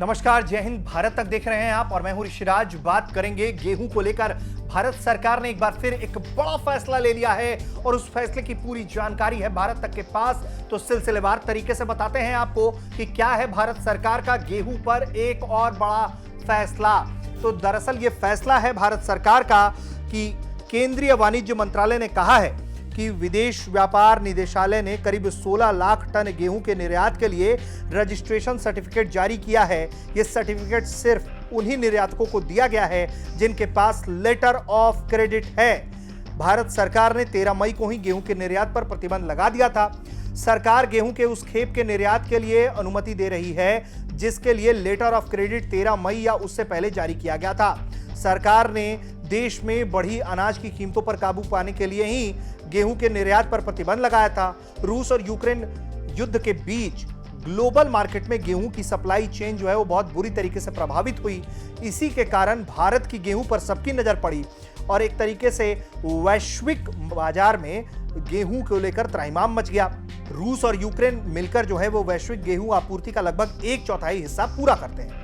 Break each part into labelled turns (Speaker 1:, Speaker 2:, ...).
Speaker 1: नमस्कार, जय हिंद। भारत तक देख रहे हैं आप और मैं हूं ऋषिराज। बात करेंगे गेहूं को लेकर। भारत सरकार ने एक बार फिर एक बड़ा फैसला ले लिया है और उस फैसले की पूरी जानकारी है भारत तक के पास। तो सिलसिलेवार तरीके से बताते हैं आपको कि क्या है भारत सरकार का गेहूं पर एक और बड़ा फैसला। तो दरअसल ये फैसला है भारत सरकार का कि केंद्रीय वाणिज्य मंत्रालय ने कहा है कि विदेश व्यापार निदेशालय ने करीब 16 लाख टन गेहूं के निर्यात के लिए रजिस्ट्रेशन सर्टिफिकेट जारी किया है। यह सर्टिफिकेट सिर्फ उन्हीं निर्यातकों को दिया गया है जिनके पास लेटर ऑफ क्रेडिट है। भारत सरकार ने 13 मई को ही गेहूं के निर्यात पर प्रतिबंध लगा दिया था। सरकार गेहूं के उस खेप के निर्यात के लिए अनुमति दे रही है जिसके लिए लेटर ऑफ क्रेडिट 13 मई या उससे पहले जारी किया गया था। सरकार ने देश में बढ़ी अनाज की कीमतों पर काबू पाने के लिए ही गेहूं के निर्यात पर प्रतिबंध लगाया था। रूस और यूक्रेन युद्ध के बीच ग्लोबल मार्केट में गेहूं की सप्लाई चेन जो है वो बहुत बुरी तरीके से प्रभावित हुई। इसी के कारण भारत की गेहूं पर सबकी नजर पड़ी और एक तरीके से वैश्विक बाजार में गेहूं को लेकर त्राहिमाम मच गया। रूस और यूक्रेन मिलकर जो है वो वैश्विक गेहूं आपूर्ति का लगभग 1/4 हिस्सा पूरा करते हैं।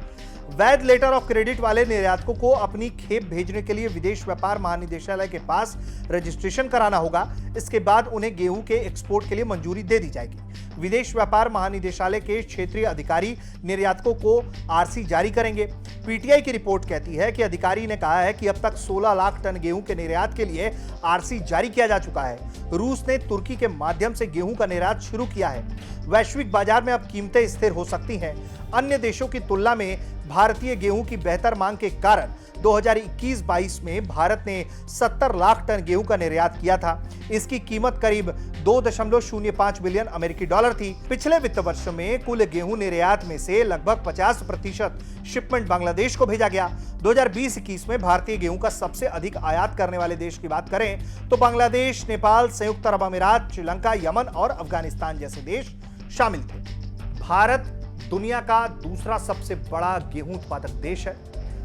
Speaker 1: वैध लेटर ऑफ क्रेडिट वाले निर्यातकों को अपनी खेप भेजने के लिए विदेश व्यापार महानिदेशालय के पास रजिस्ट्रेशन कराना होगा। इसके बाद उन्हें गेहूं के एक्सपोर्ट के लिए मंजूरी दे दी जाएगी। विदेश व्यापार महानिदेशालय के क्षेत्रीय अधिकारी निर्यातकों को आरसी जारी करेंगे। पीटीआई की रिपोर्ट कहती है कि अधिकारी ने कहा है कि अब तक 16 लाख टन गेहूं के निर्यात के लिए आरसी जारी किया जा चुका है। रूस ने तुर्की के माध्यम से गेहूं का निर्यात शुरू किया है। वैश्विक बाजार में अब कीमतें स्थिर हो सकती हैं। अन्य देशों की तुलना में भारतीय गेहूं की बेहतर मांग के कारण 2021-22 में भारत ने 70 लाख टन गेहूं का निर्यात किया था। इसकी कीमत करीब 2.05 बिलियन अमेरिकी डॉलर थी। पिछले वित्त वर्ष में कुल गेहूं निर्यात में से लगभग 50% शिपमेंट बांग्लादेश को भेजा गया। 2020-21 में भारतीय गेहूं का सबसे अधिक आयात करने वाले देश की बात करें तो बांग्लादेश, नेपाल, संयुक्त अरब अमीरात, श्रीलंका, यमन और अफगानिस्तान जैसे देश शामिल थे। भारत दुनिया का दूसरा सबसे बड़ा गेहूं उत्पादक देश है।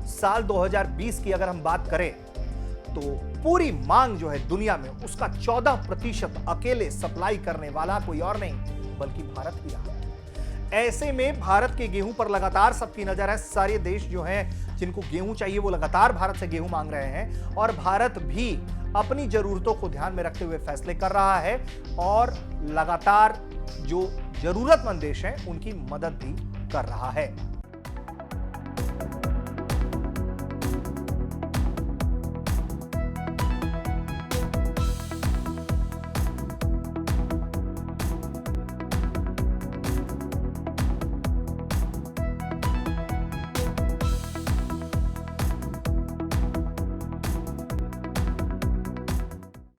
Speaker 1: साल 2020 की अगर हम बात करें तो पूरी मांग जो है दुनिया में उसका 14% अकेले सप्लाई करने वाला कोई और नहीं बल्कि भारत ही रहा। ऐसे में भारत के गेहूं पर लगातार सबकी नजर है। सारे देश जो हैं जिनको गेहूं चाहिए वो लगातार भारत से गेहूं मांग रहे हैं और भारत भी अपनी जरूरतों को ध्यान में रखते हुए फैसले कर रहा है और लगातार जो जरूरतमंद देश हैं उनकी मदद भी कर रहा है।